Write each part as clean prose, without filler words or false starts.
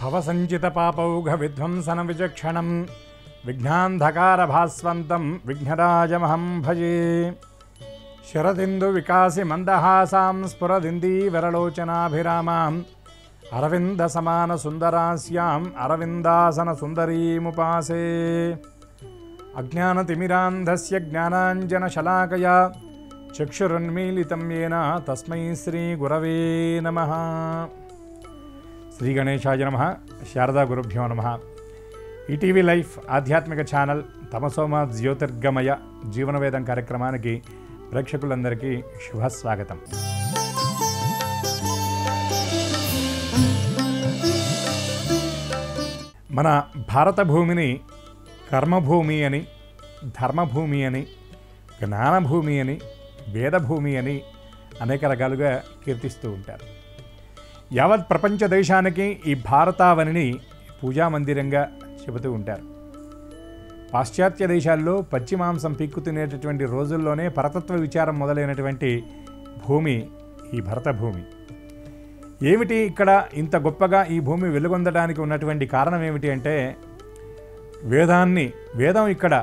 భవసంచితపాపౌఘ విధ్వంసన విచక్షణం విఘ్నాంధకార భాస్వంతం విఘ్నరాజమహం భజే. శరదిందు వికాసి మందహాసాం స్ఫురదిందీవరలోచనాభిరామాం అరవింద సమాన సుందరాస్యాం అరవిందాసన సుందరీముపాసే. అజ్ఞానతిమిరాంధస్య జ్ఞానాంజనశలాకయా చక్షురున్మీలితం యేన తస్మై శ్రీ గురవే నమః. శ్రీ గణేశాయ నమః. శారదా గురుభ్యో నమః. ఈటీవీ లైఫ్ ఆధ్యాత్మిక ఛానల్ తమసోమ జ్యోతిర్గమయ జీవనవేదం కార్యక్రమానికి ప్రేక్షకులందరికీ శుభస్వాగతం. మన భారత భూమిని కర్మభూమి అని, ధర్మభూమి అని, జ్ఞానభూమి అని, వేదభూమి అని అనేక రకాలుగా కీర్తిస్తూ ఉంటారు. యావత్ ప్రపంచ దేశానికి ఈ భారతావనిని పూజామందిరంగా చెబుతూ ఉంటారు. పాశ్చాత్య దేశాల్లో పచ్చిమాంసం పీక్కు తినేటటువంటి రోజుల్లోనే పరతత్వ విచారం మొదలైనటువంటి భూమి ఈ భరత భూమి. ఏమిటి ఇక్కడ ఇంత గొప్పగా ఈ భూమి వెలుగొందడానికి ఉన్నటువంటి కారణం ఏమిటి అంటే వేదం ఇక్కడ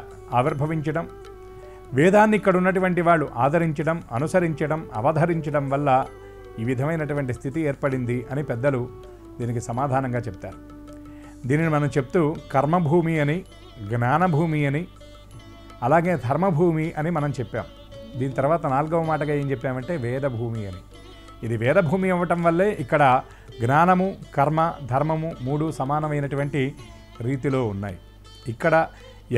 ఆవిర్భవించడం, వేదాన్ని ఇక్కడ ఉన్నటువంటి వాళ్ళు ఆదరించడం, అనుసరించడం, అవధరించడం వల్ల ఈ విధమైనటువంటి స్థితి ఏర్పడింది అని పెద్దలు దీనికి సమాధానంగా చెప్తారు. దీనిని మనం చెప్తూ కర్మభూమి అని, జ్ఞానభూమి అని, అలాగే ధర్మభూమి అని మనం చెప్పాం. దీని తర్వాత నాలుగవ మాటగా ఏం చెప్పామంటే వేదభూమి అని. ఇది వేదభూమి అవ్వటం వల్లే ఇక్కడ జ్ఞానము, కర్మ, ధర్మము మూడు సమానమైనటువంటి రీతిలో ఉన్నాయి. ఇక్కడ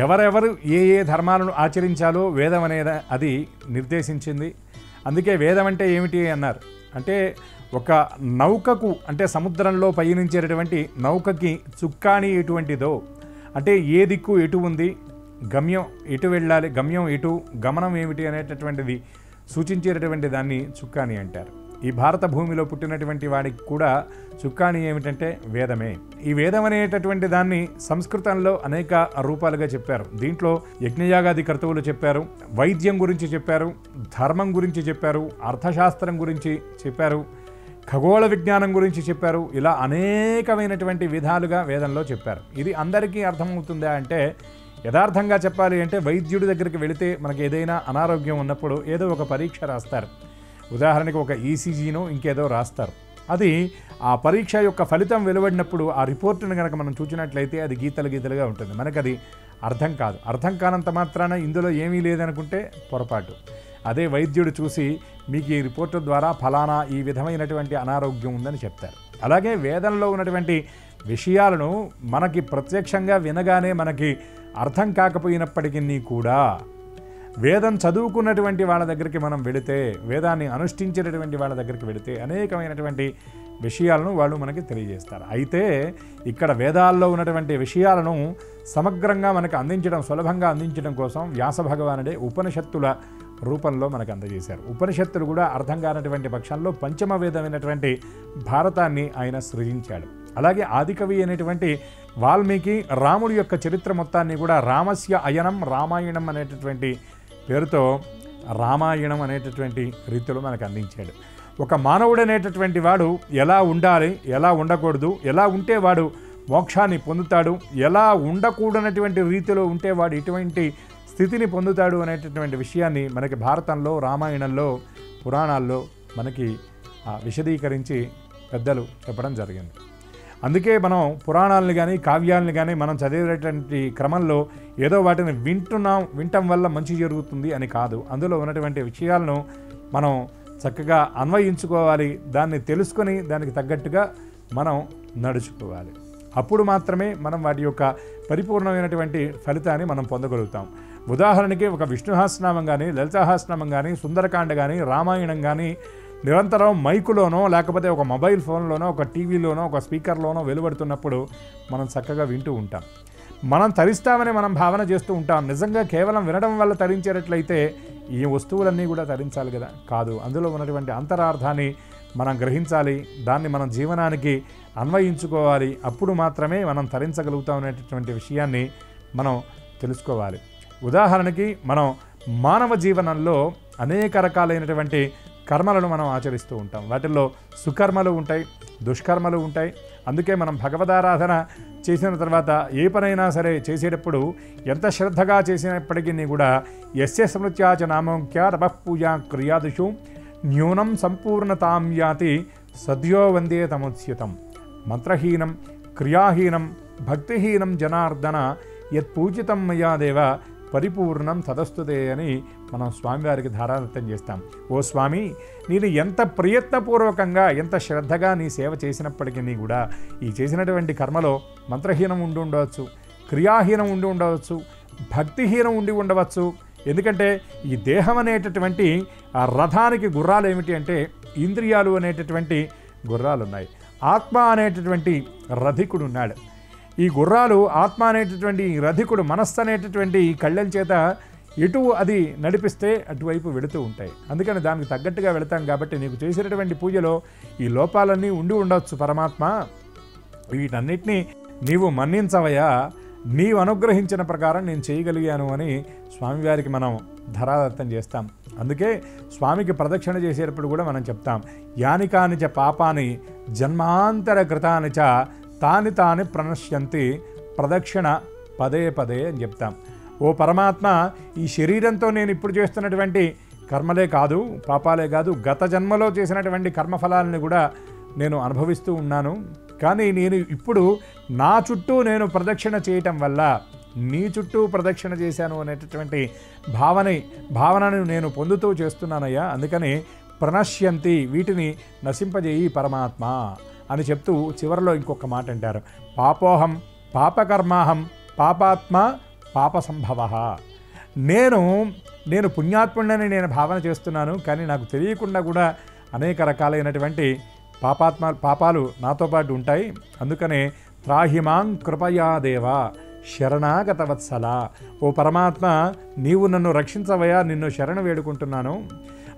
ఎవరెవరు ఏ ఏ ధర్మాలను ఆచరించాలో వేదం అనేది అది నిర్దేశించింది. అందుకే వేదం అంటే ఏమిటి అన్నారు అంటే ఒక నౌకకు, అంటే సముద్రంలో పయనించేటటువంటి నౌకకి చుక్కాణి ఎటువంటిదో, అంటే ఏ దిక్కు ఎటు ఉంది, గమ్యం ఎటు వెళ్ళాలి, గమ్యం ఎటు, గమనం ఏమిటి అనేటటువంటిది సూచించేటటువంటి దాన్ని చుక్కాణి అంటారు. ఈ భారత భూమిలో పుట్టినటువంటి వాడికి కూడా చుక్కాణి ఏమిటంటే వేదమే. ఈ వేదం అనేటటువంటి దాన్ని సంస్కృతంలో అనేక రూపాలుగా చెప్పారు. దీంట్లో యజ్ఞయాగాది కర్తవులు చెప్పారు, వైద్యం గురించి చెప్పారు, ధర్మం గురించి చెప్పారు, అర్థశాస్త్రం గురించి చెప్పారు, ఖగోళ విజ్ఞానం గురించి చెప్పారు. ఇలా అనేకమైనటువంటి విధాలుగా వేదంలో చెప్పారు. ఇది అందరికీ అర్థమవుతుందా అంటే యథార్థంగా చెప్పాలి అంటే వైద్యుడి దగ్గరికి వెళితే మనకి ఏదైనా అనారోగ్యం ఉన్నప్పుడు ఏదో ఒక పరీక్ష రాస్తారు. ఉదాహరణకి ఒక ఈసీజీనో ఇంకేదో రాస్తారు. అది ఆ పరీక్ష యొక్క ఫలితం వెలువడినప్పుడు ఆ రిపోర్టును కనుక మనం చూసినట్లయితే అది గీతలుగా ఉంటుంది. మనకు అది అర్థం కాదు. అర్థం కానంత మాత్రాన ఇందులో ఏమీ లేదనుకుంటే పొరపాటు. అదే వైద్యుడు చూసి మీకు ఈ రిపోర్టు ద్వారా ఫలానా ఈ విధమైనటువంటి అనారోగ్యం ఉందని చెప్తారు. అలాగే వేదంలో ఉన్నటువంటి విషయాలను మనకి ప్రత్యక్షంగా వినగానే మనకి అర్థం కాకపోయినప్పటికీ కూడా వేదం చదువుకున్నటువంటి వాళ్ళ దగ్గరికి మనం వెళితే, వేదాన్ని అనుష్ఠించేటటువంటి వాళ్ళ దగ్గరికి వెళితే అనేకమైనటువంటి విషయాలను వాళ్ళు మనకి తెలియజేస్తారు. అయితే ఇక్కడ వేదాల్లో ఉన్నటువంటి విషయాలను సమగ్రంగా మనకు అందించడం, సులభంగా అందించడం కోసం వ్యాస భగవానుడే ఉపనిషత్తుల రూపంలో మనకు అందజేశారు. ఉపనిషత్తులు కూడా అర్థం కానటువంటి పక్షంలో పంచమ వేదమైనటువంటి భారతాన్ని ఆయన సృజించాడు. అలాగే ఆదికవి అనేటువంటి వాల్మీకి రాముడి యొక్క చరిత్ర మొత్తాన్ని కూడా రామస్య అయనం రామాయణం అనేటటువంటి పేరుతో రామాయణం అనేటటువంటి రీతిలో మనకు అందించాడు. ఒక మానవుడు అనేటటువంటి వాడు ఎలా ఉండాలి, ఎలా ఉండకూడదు, ఎలా ఉంటే వాడు మోక్షాన్ని పొందుతాడు, ఎలా ఉండకూడనటువంటి రీతిలో ఉంటే వాడు ఇటువంటి స్థితిని పొందుతాడు అనేటటువంటి విషయాన్ని మనకి భారతంలో, రామాయణంలో, పురాణాల్లో మనకి విశదీకరించి పెద్దలు చెప్పడం జరిగింది. అందుకే మనం పురాణాలను కానీ కావ్యాలను కానీ మనం చదివేటటువంటి క్రమంలో ఏదో వాటిని వినటం వల్ల మంచి జరుగుతుంది అని కాదు. అందులో ఉన్నటువంటి విషయాలను మనం చక్కగా అన్వయించుకోవాలి, దాన్ని తెలుసుకొని దానికి తగ్గట్టుగా మనం నడుచుకోవాలి. అప్పుడు మాత్రమే మనం వాటి యొక్క పరిపూర్ణమైనటువంటి ఫలితాన్ని మనం పొందగలుగుతాం. ఉదాహరణకి ఒక విష్ణుసహస్రనామం కానీ, లలితాసహస్రనామం కానీ, సుందరకాండ కానీ, రామాయణం కానీ నిరంతరం మైకులోనో లేకపోతే ఒక మొబైల్ ఫోన్లోనో, ఒక టీవీలోనో, ఒక స్పీకర్లోనో వెలువడుతున్నప్పుడు మనం చక్కగా వింటూ ఉంటాం. మనం తరిస్తామని మనం భావన చేస్తూ ఉంటాం. నిజంగా కేవలం వినడం వల్ల తరించేటట్లయితే ఈ వస్తువులన్నీ కూడా తరించాలి కదా, కాదు. అందులో ఉన్నటువంటి అంతరార్థాన్ని మనం గ్రహించాలి, దాన్ని మనం జీవనానికి అన్వయించుకోవాలి. అప్పుడు మాత్రమే మనం తరించగలుగుతాం అనేటటువంటి విషయాన్ని మనం తెలుసుకోవాలి. ఉదాహరణకి మనం మానవ జీవనంలో అనేక రకాలైనటువంటి కర్మలను మనం ఆచరిస్తూ ఉంటాం. వాటిల్లో సుకర్మలు ఉంటాయి, దుష్కర్మలు ఉంటాయి. అందుకే మనం భగవదారాధన చేసిన తర్వాత ఏ పనైనా సరే చేసేటప్పుడు ఎంత శ్రద్ధగా చేసినప్పటికీ కూడా యస్య స్మృత్యాచ నామోక్య తపఃపూజా క్రియాదిషు న్యూనం సంపూర్ణతాం యాతి సద్యో వందే తముచ్యుతం. మంత్రహీనం క్రియాహీనం భక్తిహీనం జనార్దన యత్పూజితం మయా దేవ పరిపూర్ణం తదస్తుతే అని మనం స్వామివారికి ధారానృత్యం చేస్తాం. ఓ స్వామి, నేను ఎంత ప్రయత్నపూర్వకంగా ఎంత శ్రద్ధగా నీ సేవ చేసినప్పటికీ కూడా ఈ చేసినటువంటి కర్మలో మంత్రహీనం ఉండి ఉండవచ్చు, క్రియాహీనం ఉండి ఉండవచ్చు, భక్తిహీనం ఉండి ఉండవచ్చు. ఎందుకంటే ఈ దేహం అనేటటువంటి ఆ రథానికి గుర్రాలు ఏమిటి అంటే ఇంద్రియాలు అనేటటువంటి గుర్రాలు ఉన్నాయి. ఆత్మ అనేటటువంటి రథికుడు ఉన్నాడు. ఈ గుర్రాలు ఆత్మ అనేటటువంటి రథికుడు మనస్సు అనేటటువంటి కళ్ళెల చేత ఎటు అది నడిపిస్తే అటువైపు వెళుతూ ఉంటాయి. అందుకని దానికి తగ్గట్టుగా వెళతాం. కాబట్టి నీకు చేసినటువంటి పూజలో ఈ లోపాలన్నీ ఉండి ఉండవచ్చు పరమాత్మ, వీటన్నిటినీ నీవు మన్నించవయ్యా, నీవు అనుగ్రహించిన ప్రకారం నేను చేయగలిగాను అని స్వామివారికి మనం ధరాదత్తం చేస్తాం. అందుకే స్వామికి ప్రదక్షిణ చేసేటప్పుడు కూడా మనం చెప్తాం, యాని కానిచ పాపాని జన్మాంతర కృతాని చ తాని తాని ప్రణశ్యంతి ప్రదక్షిణ పదే పదే అని చెప్తాం. ఓ పరమాత్మ, ఈ శరీరంతో నేను ఇప్పుడు చేస్తున్నటువంటి కర్మలే కాదు, పాపాలే కాదు, గత జన్మలో చేసినటువంటి కర్మఫలాలను కూడా నేను అనుభవిస్తూ ఉన్నాను. కానీ నేను ఇప్పుడు నా చుట్టూ నేను ప్రదక్షిణ చేయటం వల్ల నీ చుట్టూ ప్రదక్షిణ చేశాను అనేటటువంటి భావనను నేను పొందుతూ చేస్తున్నానయ్యా. అందుకని ప్రణశ్యంతి, వీటిని నశింపజేయి పరమాత్మ అని చెప్తూ చివరిలో ఇంకొక మాట అంటారు, పాపోహం పాపకర్మాహం పాపాత్మ పాప సంభవ. నేను పుణ్యాత్ముడని నేను భావన చేస్తున్నాను, కానీ నాకు తెలియకుండా కూడా అనేక రకాలైనటువంటి పాపాలు నాతో పాటు ఉంటాయి. అందుకనే త్రాహిమాం కృపయా దేవ శరణాగత వత్సల. ఓ పరమాత్మ, నీవు నన్ను రక్షించవయా, నిన్ను శరణ వేడుకుంటున్నాను.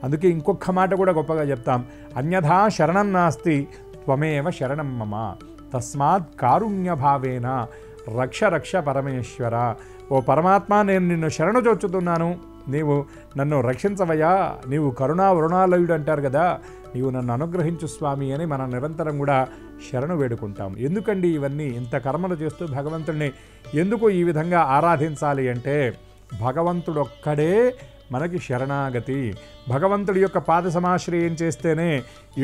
అందుకే ఇంకొక మాట కూడా గొప్పగా చెప్తాం, అన్యథా శరణం నాస్తి త్వమేవ శరణం మమ తస్మాత్ కారుణ్యభావేన రక్ష రక్ష పరమేశ్వర. ఓ పరమాత్మ, నేను నిన్ను శరణు చొచ్చుతున్నాను, నీవు నన్ను రక్షించవయ్యా, నీవు కరుణా వరుణాలయుడు అంటారు కదా, నీవు నన్ను అనుగ్రహించు స్వామి అని మనం నిరంతరం కూడా శరణు వేడుకుంటాం. ఎందుకండి ఇవన్నీ? ఇంత కర్మలు చేస్తూ భగవంతుడిని ఎందుకు ఈ విధంగా ఆరాధించాలి అంటే, భగవంతుడొక్కడే మనకి శరణాగతి. భగవంతుడి యొక్క పాద సమాశ్రయం చేస్తేనే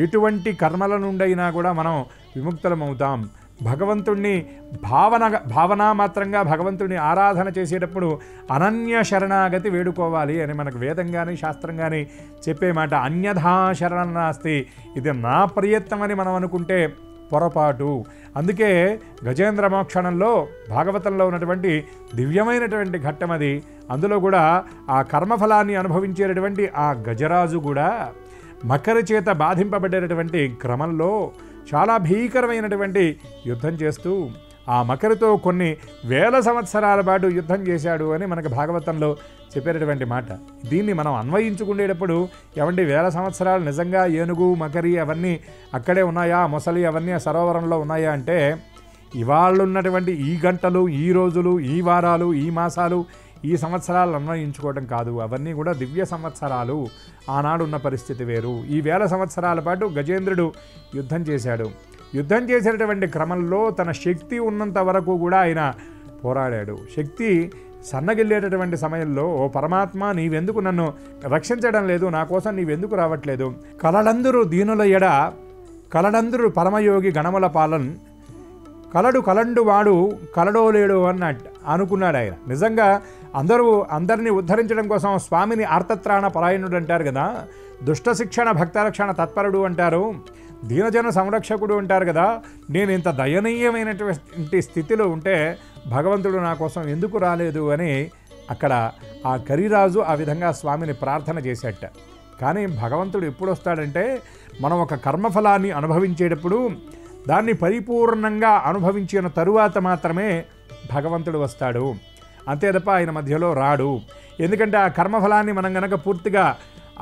ఎటువంటి కర్మల నుండైనా కూడా మనం విముక్తులమవుతాం. భగవంతుణ్ణి భావనా మాత్రంగా భగవంతుడిని ఆరాధన చేసేటప్పుడు అనన్య శరణాగతి వేడుకోవాలి అని మనకు వేదం కానీ శాస్త్రం కానీ చెప్పే మాట. అన్యథా శరణం నాస్తి, ఇది నా ప్రయత్నం అని మనం అనుకుంటే పొరపాటు. అందుకే గజేంద్ర మోక్షణంలో భాగవతంలో ఉన్నటువంటి దివ్యమైనటువంటి ఘట్టం అది. అందులో కూడా ఆ కర్మఫలాన్ని అనుభవించేటటువంటి ఆ గజరాజు కూడా మకరి చేత బాధింపబడేటటువంటి క్రమంలో చాలా భీకరమైనటువంటి యుద్ధం చేస్తూ ఆ మకరితో కొన్ని వేల సంవత్సరాల పాటు యుద్ధం చేశాడు అని మనకు భాగవతంలో చెప్పేటటువంటి మాట. దీన్ని మనం అన్వయించుకునేటప్పుడు, ఏమంటే వేల సంవత్సరాలు నిజంగా ఏనుగు మకరి అవన్నీ అక్కడే ఉన్నాయా, మొసలి అవన్నీ సరోవరంలో ఉన్నాయా అంటే, ఇవాళ ఉన్నటువంటి ఈ గంటలు, ఈ రోజులు, ఈ వారాలు, ఈ మాసాలు, ఈ సంవత్సరాలు అన్వయించుకోవడం కాదు. అవన్నీ కూడా దివ్య సంవత్సరాలు. ఆనాడున్న పరిస్థితి వేరు. ఈ వేల సంవత్సరాల పాటు గజేంద్రుడు యుద్ధం చేశాడు. యుద్ధం చేసేటటువంటి క్రమంలో తన శక్తి ఉన్నంత వరకు కూడా ఆయన పోరాడాడు. శక్తి సన్నగిల్లేటటువంటి సమయంలో, ఓ పరమాత్మ, నీవెందుకు నన్ను రక్షించడం లేదు, నా కోసం నీవెందుకు రావట్లేదు? కలడందురు దీనుల ఎడ కలడందురు పరమయోగి గణముల పాలన్ కలడు కలండు వాడు కలడో లేడు అన్నట్టు అనుకున్నాడు ఆయన. నిజంగా అందరినీ ఉద్ధరించడం కోసం స్వామిని ఆర్తత్రాణ పరాయణుడు అంటారు కదా, దుష్ట శిక్షణ భక్తరక్షణ తత్పరుడు అంటారు, దీనజన సంరక్షకుడు అంటారు కదా. నేను ఇంత దయనీయమైనటువంటి స్థితిలో ఉంటే భగవంతుడు నా కోసం ఎందుకు రాలేదు అని అక్కడ ఆ కరిరాజు ఆ విధంగా స్వామిని ప్రార్థన చేసేట. కానీ భగవంతుడు ఎప్పుడు వస్తాడంటే, మనం ఒక కర్మఫలాన్ని అనుభవించేటప్పుడు దాన్ని పరిపూర్ణంగా అనుభవించిన తరువాత మాత్రమే భగవంతుడు వస్తాడు. అంతే తప్ప ఆయన మధ్యలో రాడు. ఎందుకంటే ఆ కర్మఫలాన్ని మనం గనక పూర్తిగా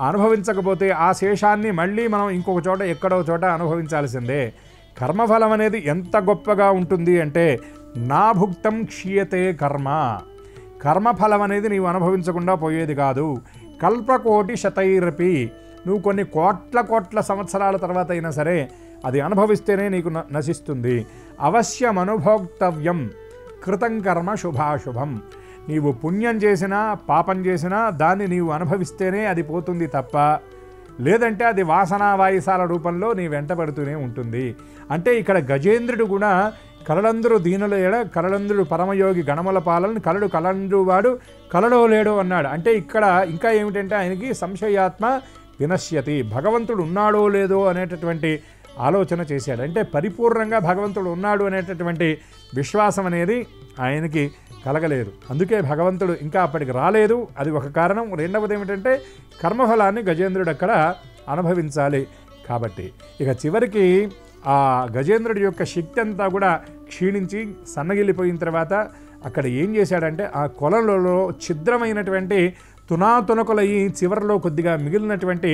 అనుభవించకపోతే ఆ శేషాన్ని మళ్ళీ మనం ఇంకొక చోట ఎక్కడో చోట అనుభవించాల్సిందే. కర్మఫలం అనేది ఎంత గొప్పగా ఉంటుంది అంటే, నా భుక్తం క్షీయతే కర్మ. కర్మఫలం అనేది నీవు అనుభవించకుండా పోయేది కాదు. కల్పకోటి శతైరపి నువ్వు కొన్ని కోట్ల సంవత్సరాల తర్వాత అయినా సరే అది అనుభవిస్తేనే నీకు నశిస్తుంది. అవశ్యం అనుభోక్తవ్యం కృతం కర్మ శుభాశుభం. నీవు పుణ్యం చేసినా పాపం చేసినా దాన్ని నీవు అనుభవిస్తేనే అది పోతుంది తప్ప, లేదంటే అది వాసనా వాయిసాల రూపంలో నీ వెంటబడుతూనే ఉంటుంది. అంటే ఇక్కడ గజేంద్రుడు కూడా కలలందరూ దీనుల ఎడ కలలందరూ పరమయోగి గణముల పాలన కలడు కలండు వాడు కలలో లేడు అన్నాడు. అంటే ఇక్కడ ఇంకా ఏమిటంటే ఆయనకి సంశయాత్మ వినశ్యతి, భగవంతుడు ఉన్నాడో లేదో అనేటటువంటి ఆలోచన చేశాడు. అంటే పరిపూర్ణంగా భగవంతుడు ఉన్నాడు అనేటటువంటి విశ్వాసం అనేది ఆయనకి కలగలేదు. అందుకే భగవంతుడు ఇంకా అప్పటికి రాలేదు, అది ఒక కారణం. రెండవది ఏమిటంటే కర్మఫలాన్ని గజేంద్రుడు అక్కడ అనుభవించాలి. కాబట్టి ఇక చివరికి ఆ గజేంద్రుడి యొక్క శక్తి అంతా కూడా క్షీణించి సన్నగిల్లిపోయిన తర్వాత అక్కడ ఏం చేశాడంటే ఆ కొలలో ఛిద్రమైనటువంటి తునాతునకులయ్యి చివరిలో కొద్దిగా మిగిలినటువంటి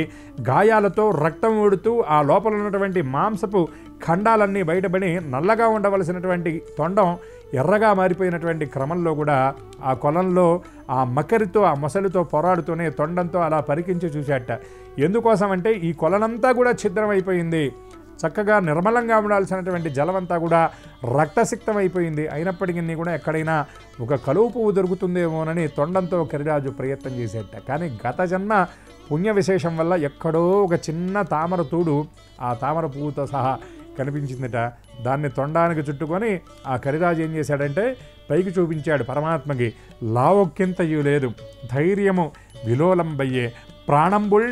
గాయాలతో రక్తం ఊడుతూ ఆ లోపల ఉన్నటువంటి మాంసపు ఖండాలన్నీ బయటపడి నల్లగా ఉండవలసినటువంటి తొండం ఎర్రగా మారిపోయినటువంటి క్రమంలో కూడా ఆ కొలంలో ఆ మకరితో ఆ మొసలితో పోరాడుతూనే తొండంతో అలా పరికించి చూశాట. ఎందుకోసమంటే ఈ కొలనంతా కూడా ఛిద్రమైపోయింది, చక్కగా నిర్మలంగా ఉండాల్సినటువంటి జలమంతా కూడా రక్తసిక్తం అయిపోయింది. అయినప్పటికీ కూడా ఎక్కడైనా ఒక కలువు పువ్వు దొరుకుతుందేమోనని తొండంతో కరిరాజు ప్రయత్నం చేసేట. కానీ గత జన్మ పుణ్య విశేషం వల్ల ఎక్కడో ఒక చిన్న తామర తూడు ఆ తామర పువ్వుతో సహా కనిపించిందట. దాన్ని తొండానికి చుట్టుకొని ఆ కరిరాజు ఏం చేశాడంటే పైకి చూపించాడు పరమాత్మకి. లావొక్కింతయు లేదు ధైర్యము విలోలంబయ్యే ప్రాణంబుల్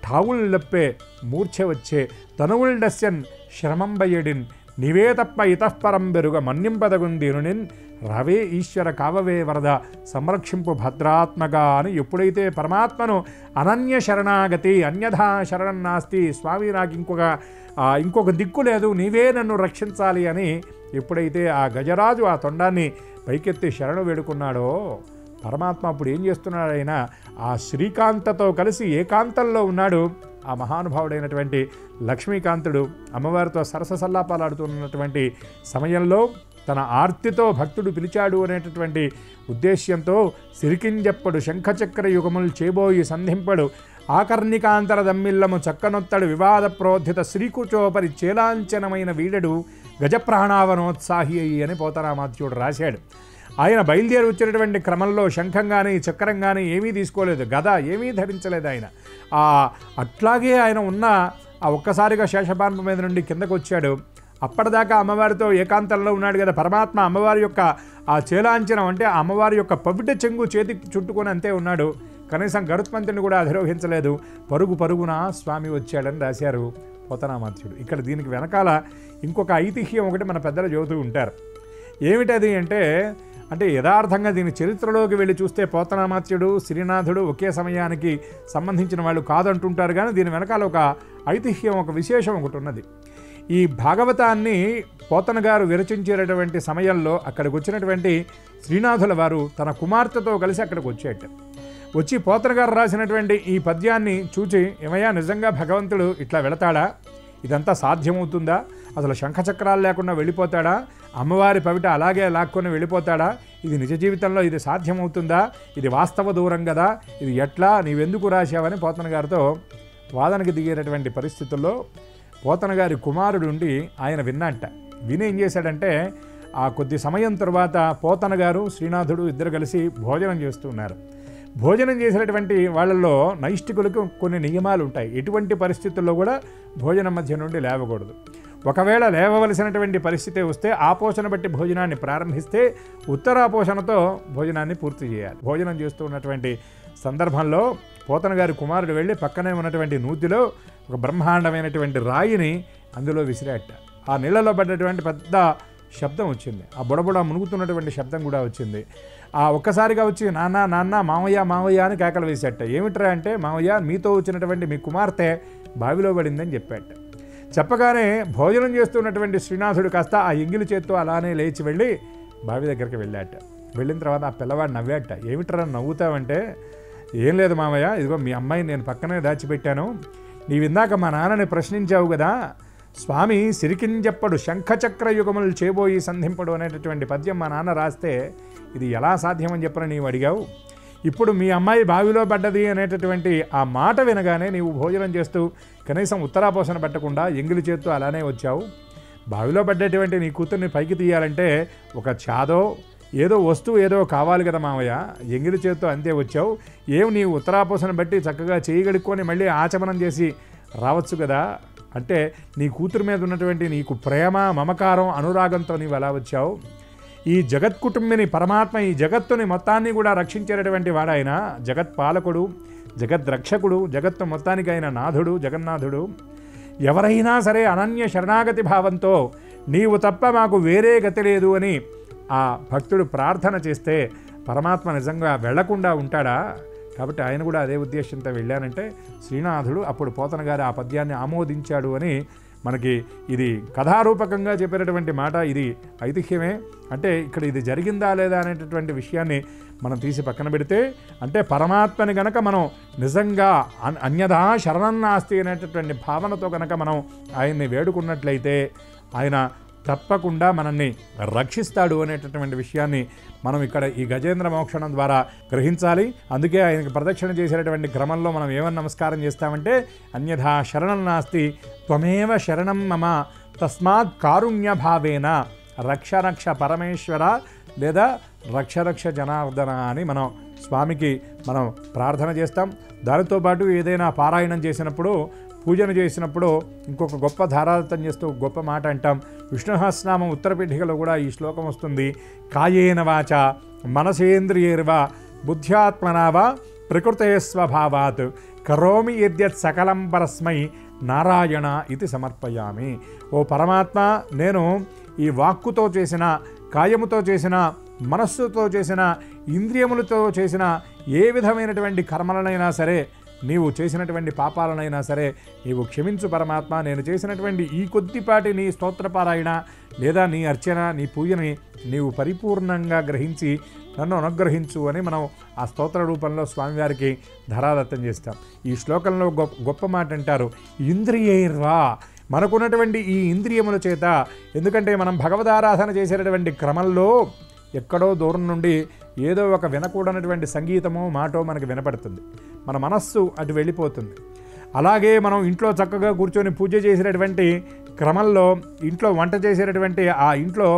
ఠావుల్లప్పే మూర్ఛ వచ్చే తనువుల్డస్యన్ శ్రమంబయ్యడిన్ నీవే తప్ప ఇతఃపరం బెరుగ మన్నింపదగుందీనునిన్ రవే ఈశ్వర కావవే వరద సంరక్షింపు భద్రాత్మగా అని ఎప్పుడైతే పరమాత్మను అనన్య శరణాగతి అన్యథా శరణం నాస్తి స్వామి, నాకు ఇంకొక దిక్కు లేదు, నీవే నన్ను రక్షించాలి అని ఎప్పుడైతే ఆ గజరాజు ఆ తొండాన్ని పైకెత్తి శరణు వేడుకున్నాడో పరమాత్మ అప్పుడు ఏం చేస్తున్నాడు, ఆయన ఆ శ్రీకాంతతో కలిసి ఏకాంతంలో ఉన్నాడు. ఆ మహానుభావుడైనటువంటి లక్ష్మీకాంతుడు అమ్మవారితో సరసల్లాపాలాడుతున్నటువంటి సమయంలో తన ఆర్తితో భక్తుడు పిలిచాడు అనేటటువంటి ఉద్దేశ్యంతో సిరికింజప్పడు శంఖచక్ర యుగములు చేబోయి సంధింపడు ఆకర్ణికాంతర దమ్మిల్లము చక్కనొత్తడు వివాద ప్రోద్ధిత శ్రీకుచోపరి చేలాంచనమైన వీడడు గజప్రాణావనోత్సాహి అని పోతరామాత్యుడు రాశాడు. ఆయన బయలుదేరి వచ్చినటువంటి క్రమంలో శంఖం కానీ చక్రం కానీ ఏమీ తీసుకోలేదు, గద ఏమీ ధరించలేదు ఆయన. అట్లాగే ఆయన ఉన్న ఆ ఒక్కసారిగా శేషపాన్పు మీద నుండి కిందకు వచ్చాడు. అప్పటిదాకా అమ్మవారితో ఏకాంతంలో ఉన్నాడు కదా పరమాత్మ. అమ్మవారి యొక్క ఆ చేలాంచనం అంటే అమ్మవారి యొక్క పవిట చెంగు చేతికి చుట్టుకొని అంతే ఉన్నాడు. కనీసం గరుత్మంతుని కూడా అధిరోహించలేదు. పరుగున స్వామి వచ్చాడని రాశారు పోతనామాత్యుడు. ఇక్కడ దీనికి వెనకాల ఇంకొక ఐతిహ్యం ఒకటి మన పెద్దలు చెబుతూ ఉంటారు. ఏమిటది అంటే యథార్థంగా దీని చరిత్రలోకి వెళ్ళి చూస్తే పోతనామాత్యుడు శ్రీనాథుడు ఒకే సమయానికి సంబంధించిన వాళ్ళు కాదంటుంటారు. కానీ దీని వెనకాల ఒక ఐతిహ్యం, ఒక విశేషం ఒకటి ఉన్నది. ఈ భాగవతాన్ని పోతన గారు విరచించేటటువంటి సమయంలో అక్కడికి వచ్చినటువంటి శ్రీనాథుల వారు తన కుమార్తెతో కలిసి అక్కడికి వచ్చి పోతన గారు రాసినటువంటి ఈ పద్యాన్ని చూచి, ఏమయ్యా నిజంగా భగవంతుడు ఇట్లా వెళతాడా, ఇదంతా సాధ్యమవుతుందా, అసలు శంఖచక్రాలు లేకుండా వెళ్ళిపోతాడా, అమ్మవారి పవిట అలాగే లాక్కొని వెళ్ళిపోతాడా, ఇది నిజ జీవితంలో ఇది సాధ్యమవుతుందా, ఇది వాస్తవ దూరం కదా, ఇది ఎట్లా, నీవెందుకు రాశావని పోతన గారితో వాదనకి దిగేటటువంటి పరిస్థితుల్లో పోతన గారి కుమారుడు ఉండి ఆయన విని ఏం చేశాడంటే ఆ కొద్ది సమయం తర్వాత పోతన గారు శ్రీనాథుడు ఇద్దరు కలిసి భోజనం చేస్తున్నారు. భోజనం చేసినటువంటి వాళ్ళల్లో నైష్ఠికులకు కొన్ని నియమాలు ఉంటాయి. ఎటువంటి పరిస్థితుల్లో కూడా భోజనం మధ్య నుండి లేవకూడదు. ఒకవేళ లేవవలసినటువంటి పరిస్థితి వస్తే ఆపోషణ బట్టి భోజనాన్ని ప్రారంభిస్తే ఉత్తరాపోషణతో భోజనాన్ని పూర్తి చేయాలి. భోజనం చేస్తూ ఉన్నటువంటి సందర్భంలో పోతన గారి కుమారుడు వెళ్ళి పక్కనే ఉన్నటువంటి నూతిలో ఒక బ్రహ్మాండమైనటువంటి రాయిని అందులో విసిరాట. ఆ నీళ్ళలో పడ్డటువంటి పెద్ద శబ్దం వచ్చింది, ఆ బుడబుడ మునుగుతున్నటువంటి శబ్దం కూడా వచ్చింది. ఆ ఒక్కసారిగా వచ్చి నాన్న నాన్న మావయ్య అని కేకలు వేసేట. ఏమిట్రా అంటే, మావయ్య మీతో వచ్చినటువంటి మీ కుమార్తె బావిలో పడిందని చెప్పాట. చెప్పగానే భోజనం చేస్తున్నటువంటి శ్రీనాథుడు కాస్త ఆ ఎంగిలి చేత్తో అలానే లేచి వెళ్ళి బావి దగ్గరికి వెళ్ళాట. వెళ్ళిన తర్వాత ఆ పిల్లవాడు నవ్వాట. ఏమిట్రా నవ్వుతావంటే, ఏం లేదు మావయ్య, ఇదిగో మీ అమ్మాయిని నేను పక్కనే దాచిపెట్టాను, నీవిందాక మా నాన్నని ప్రశ్నించావు కదా, స్వామి సిరికింజప్పడు శంఖచక్ర యుగములు చేబోయి సంధింపడు అనేటటువంటి పద్యం మా నాన్న రాస్తే ఇది ఎలా సాధ్యమని చెప్పని నీవు అడిగావు. ఇప్పుడు మీ అమ్మాయి బావిలో పడ్డది అనేటటువంటి ఆ మాట వినగానే నీవు భోజనం చేస్తూ కనీసం ఉత్తరాపోసన పెట్టకుండా ఎంగిలి చేత్తో అలానే వచ్చావు. బావిలో పడ్డటువంటి నీ కూతుర్ని పైకి తీయాలంటే ఒక చాదో ఏదో వస్తువు ఏదో కావాలి కదా మామయ్య, ఎంగిలి చేత్తో అంతే వచ్చావు. ఏం నీవు ఉత్తరాపోసన బట్టి చక్కగా చేయగడుక్కొని మళ్ళీ ఆచమనం చేసి రావచ్చు కదా అంటే నీ కూతురు మీద ఉన్నటువంటి నీకు ప్రేమ, మమకారం, అనురాగంతో నీవు ఎలా వచ్చావు? ఈ జగత్కుటుంబిని పరమాత్మ ఈ జగత్తుని మొత్తాన్ని కూడా రక్షించేటటువంటి వాడాయన, జగత్పాలకుడు, జగద్రక్షకుడు, జగత్తు మొత్తానికి ఆయన నాథుడు, జగన్నాథుడు. ఎవరైనా సరే అనన్య శరణాగతి భావంతో నీవు తప్ప మాకు వేరే గతి లేదు అని ఆ భక్తుడు ప్రార్థన చేస్తే పరమాత్మ నిజంగా వెళ్లకుండా ఉంటాడా? కాబట్టి ఆయన కూడా అదే ఉద్దేశంతో వెళ్ళానంటే శ్రీనాథుడు అప్పుడు పోతన గారు ఆ పద్యాన్ని ఆమోదించాడు అని మనకి ఇది కథారూపకంగా చెప్పేటటువంటి మాట. ఇది ఐతిహ్యమే. అంటే ఇక్కడ ఇది జరిగిందా లేదా అనేటటువంటి విషయాన్ని మనం తీసి పక్కన పెడితే, అంటే పరమాత్మని గనక మనం నిజంగా అన్యథా శరణం నాస్తి అనేటటువంటి భావనతో కనుక మనం ఆయన్ని వేడుకున్నట్లయితే ఆయన తప్పకుండా మనల్ని రక్షిస్తాడు అనేటటువంటి విషయాన్ని మనం ఇక్కడ ఈ గజేంద్ర మోక్షణం ద్వారా గ్రహించాలి. అందుకే ఆయనకి ప్రదక్షిణ చేసేటటువంటి క్రమంలో మనం ఏమని నమస్కారం చేస్తామంటే అన్యథా శరణం నాస్తి త్వమేవ శరణం మమ తస్మాత్ కారుణ్య భావేన రక్ష రక్ష పరమేశ్వర లేదా రక్ష రక్ష జనార్దన అని మనం స్వామికి మనం ప్రార్థన చేస్తాం. దానితో పాటు ఏదైనా పారాయణం చేసినప్పుడు, పూజన చేసినప్పుడు ఇంకొక గొప్ప ధారాదత్తం చేస్తూ గొప్ప మాట అంటాం. విష్ణుసహస్రనామం ఉత్తరపీఠికలో కూడా ఈ శ్లోకం వస్తుంది. కాయేన వాచ మనసేంద్రియైర్వా బుద్ధ్యాత్మనావా ప్రకృతే స్వభావాత్ కరోమి యద్యత్ సకలం పరస్మై నారాయణ ఇది సమర్పయామి. ఓ పరమాత్మ, నేను ఈ వాక్కుతో చేసిన, కాయముతో చేసిన, మనస్సుతో చేసిన, ఇంద్రియములతో చేసిన ఏ విధమైనటువంటి కర్మలనైనా సరే, నీవు చేసినటువంటి పాపాలనైనా సరే నీవు క్షమించు పరమాత్మ. నేను చేసినటువంటి ఈ కొద్దిపాటి నీ స్తోత్రపారాయణ లేదా నీ అర్చన, నీ పూజని నీవు పరిపూర్ణంగా గ్రహించి నన్ను అనుగ్రహించు అని మనం ఆ స్తోత్ర రూపంలో స్వామివారికి ధరాదత్తం చేస్తాం. ఈ శ్లోకంలో గొప్ప మాట అంటారు, ఇంద్రియైర్వా, మనకున్నటువంటి ఈ ఇంద్రియముల చేత. ఎందుకంటే మనం భగవదారాధన చేసేటటువంటి క్రమంలో ఎక్కడో దూరం నుండి ఏదో ఒక వినకూడనటువంటి సంగీతమో మాటో మనకు వినపడుతుంది, మన మనస్సు అటు వెళ్ళిపోతుంది. అలాగే మనం ఇంట్లో చక్కగా కూర్చొని పూజ చేసేటటువంటి క్రమంలో ఇంట్లో వంట చేసేటటువంటి ఆ ఇంట్లో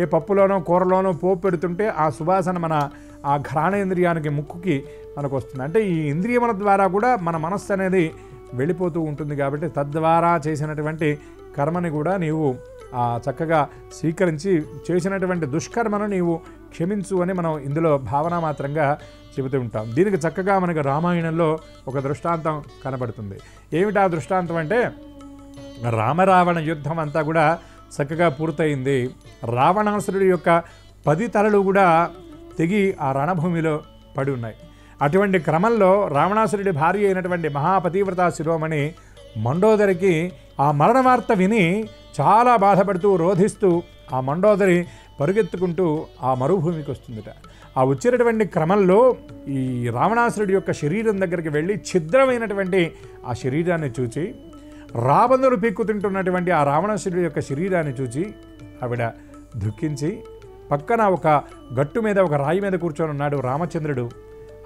ఏ పప్పులోనో కూరలోనో పోపు పెడుతుంటే ఆ సువాసన మన ఆ ఘ్రాణేంద్రియానికి, ముక్కుకి మనకు వస్తుంది. అంటే ఈ ఇంద్రియముల ద్వారా కూడా మన మనస్సు అనేది వెళ్ళిపోతూ ఉంటుంది. కాబట్టి తద్వారా చేసినటువంటి కర్మని కూడా నీవు చక్కగా స్వీకరించి చేసినటువంటి దుష్కర్మను నీవు క్షమించు అని మనం ఇందులో భావన మాత్రంగా చెబుతూ ఉంటాం. దీనికి చక్కగా మనకు రామాయణంలో ఒక దృష్టాంతం కనబడుతుంది. ఏమిటా దృష్టాంతం అంటే, రామరావణ యుద్ధం అంతా కూడా చక్కగా పూర్తయింది. రావణాసురుడి యొక్క 10 తలలు కూడా తెగి ఆ రణభూమిలో పడి ఉన్నాయి. అటువంటి క్రమంలో రావణాసురుడి భార్య అయినటువంటి మహాపతివ్రత శిరోమణి మండోదరికి ఆ మరణ వార్త విని చాలా బాధపడుతూ రోధిస్తూ ఆ మండోదరి పరుగెత్తుకుంటూ ఆ మరుభూమికి వస్తుందట. ఆ వచ్చేటటువంటి క్రమంలో ఈ రావణాసురుడి యొక్క శరీరం దగ్గరికి వెళ్ళి ఛిద్రమైనటువంటి ఆ శరీరాన్ని చూచి, రాబందులు పీక్కుతుంటున్నటువంటి ఆ రావణాసురుడి యొక్క శరీరాన్ని చూచి ఆవిడ దుఃఖించి, పక్కన ఒక గట్టు మీద ఒక రాయి మీద కూర్చొని ఉన్నాడు రామచంద్రుడు.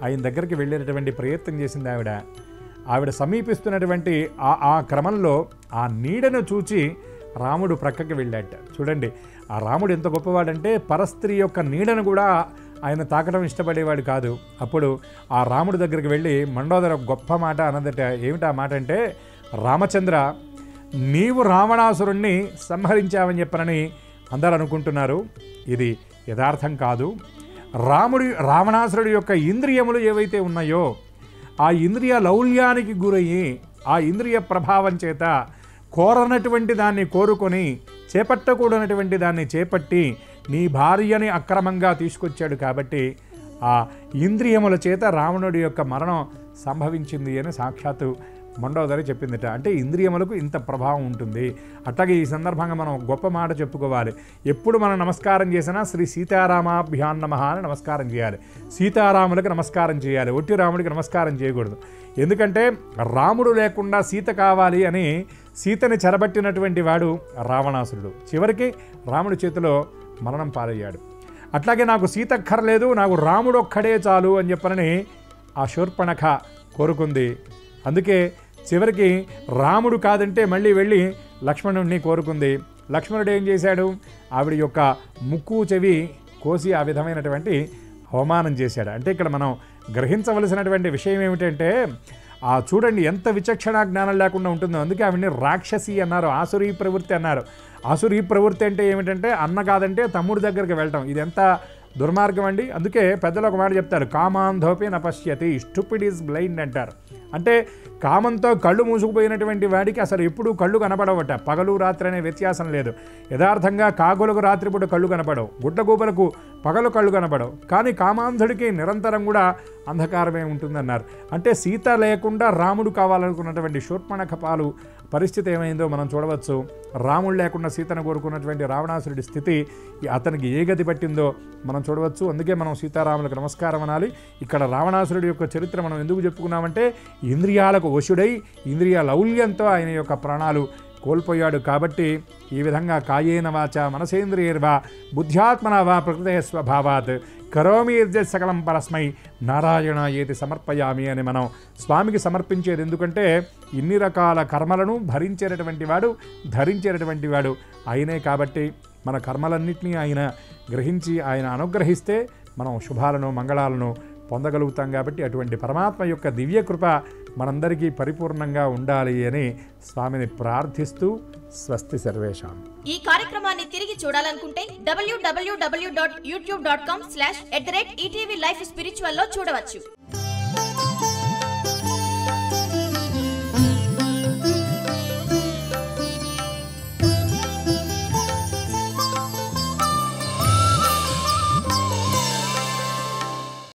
ఆయన దగ్గరికి వెళ్ళేటటువంటి ప్రయత్నం చేసింది ఆవిడ సమీపిస్తున్నటువంటి ఆ క్రమంలో ఆ నీడను చూచి రాముడు ప్రక్కకి వెళ్ళాట. చూడండి, ఆ రాముడు ఎంత గొప్పవాడంటే పరస్త్రీ యొక్క నీడను కూడా ఆయన తాకడం ఇష్టపడేవాడు కాదు. అప్పుడు ఆ రాముడి దగ్గరికి వెళ్ళి మండోదర గొప్ప మాట అన్నదట. ఏమిటా మాట అంటే, రామచంద్ర, నీవు రావణాసురుణ్ణి సంహరించావని చెప్పనని అందరూ అనుకుంటున్నారు. ఇది యథార్థం కాదు. రావణాసురుడి యొక్క ఇంద్రియములు ఏవైతే ఉన్నాయో ఆ ఇంద్రియ లౌల్యానికి గురయ్యి ఆ ఇంద్రియ ప్రభావం చేత కోరనటువంటి దాన్ని కోరుకొని చేపట్టకూడనటువంటి దాన్ని చేపట్టి నీ భార్యని అక్రమంగా తీసుకొచ్చాడు. కాబట్టి ఆ ఇంద్రియముల చేత రావణుడి యొక్క మరణం సంభవించింది అని సాక్షాత్తు మండోదరి చెప్పిందట. అంటే ఇంద్రియములకు ఇంత ప్రభావం ఉంటుంది. అట్లాగే ఈ సందర్భంగా మనం గొప్ప మాట చెప్పుకోవాలి. ఎప్పుడు మనం నమస్కారం చేసినా శ్రీ సీతారామాభ్యాన్ నమః అని నమస్కారం చేయాలి. సీతారాములకు నమస్కారం చేయాలి, ఒట్టి రాముడికి నమస్కారం చేయకూడదు. ఎందుకంటే రాముడు లేకుండా సీత కావాలి అని సీతని చెరబట్టినటువంటి వాడు రావణాసురుడు. చివరికి రాముడి చేతిలో మరణం పాలయ్యాడు. అట్లాగే నాకు సీత అక్కర్లేదు, నాకు రాముడు ఒక్కడే చాలు అని చెప్పనని ఆ శూర్పణఖ కోరుకుంది. అందుకే చివరికి రాముడు కాదంటే మళ్ళీ వెళ్ళి లక్ష్మణుడిని కోరుకుంది. లక్ష్మణుడు ఏం చేశాడు? ఆవిడ యొక్క ముక్కు చెవి కోసి ఆ విధమైనటువంటి అవమానం చేశాడు. అంటే ఇక్కడ మనం గ్రహించవలసినటువంటి విషయం ఏమిటంటే, చూడండి ఎంత విచక్షణా జ్ఞానం లేకుండా ఉంటుందో. అందుకే ఆవిడ్ని రాక్షసి అన్నారు, ఆసురీ ప్రవృత్తి అన్నారు. ఆసురీ ప్రవృత్తి అంటే ఏమిటంటే అన్న కాదంటే తమ్ముడి దగ్గరికి వెళ్ళటం. ఇది ఎంత దుర్మార్గం అండి. అందుకే పెద్దలు ఒక మాట చెప్తారు, కామాంధోపి నపశ్యతి, స్టూపిడ్ ఈజ్ బ్లైండ్ అంటారు. అంటే కామంతో కళ్ళు మూసుకుపోయినటువంటి వాడికి అసలు ఎప్పుడూ కళ్ళు కనపడవట. పగలు రాత్రి అనే వ్యత్యాసం లేదు. యథార్థంగా కాగులకు రాత్రిపూట కళ్ళు కనపడవు, గుడ్లగూబలకు పగలు కళ్ళు కనపడవు. కానీ కామాంధుడికి నిరంతరం కూడా అంధకారమే ఉంటుందన్నారు. అంటే సీత లేకుండా రాముడు కావాలనుకున్నటువంటి శూర్పణఖ పాలు పరిస్థితి ఏమైందో మనం చూడవచ్చు. రాముడు లేకుండా సీతను కోరుకున్నటువంటి రావణాసురుడి స్థితి అతనికి ఏ గతి పట్టిందో మనం చూడవచ్చు. అందుకే మనం సీతారాములకు నమస్కారం అనాలి. ఇక్కడ రావణాసురుడి యొక్క చరిత్ర మనం ఎందుకు చెప్పుకున్నామంటే, ఇంద్రియాలకు వశుడై ఇంద్రియ లౌల్యంతో ఆయన యొక్క ప్రాణాలు కోల్పోయాడు. కాబట్టి ఈ విధంగా కాయేన వాచ మనసేంద్రియర్వా బుద్ధ్యాత్మనా వా ప్రకృతే స్వభావాత్ కరోమి సకలం పరస్మై నారాయణ ఏది సమర్పయామి అని మనం స్వామికి సమర్పించేది. ఎందుకంటే ఇన్ని రకాల కర్మలను భరించేటటువంటి వాడు, ధరించేటటువంటి వాడు ఆయనే. కాబట్టి మన కర్మలన్నింటినీ ఆయన గ్రహించి ఆయన అనుగ్రహిస్తే మనం శుభాలను మంగళాలను పొందగలుగుతాం. కాబట్టి అటువంటి పరమాత్మ యొక్క దివ్య కృప మనందరికీ పరిపూర్ణంగా ఉండాలి అని స్వామిని ప్రార్థిస్తూ స్వస్తి సర్వేషాం. ఈ కార్యక్రమాన్ని తిరిగి చూడాలనుకుంటే www.youtube.com/ETV Life Spiritual లో చూడవచ్చు.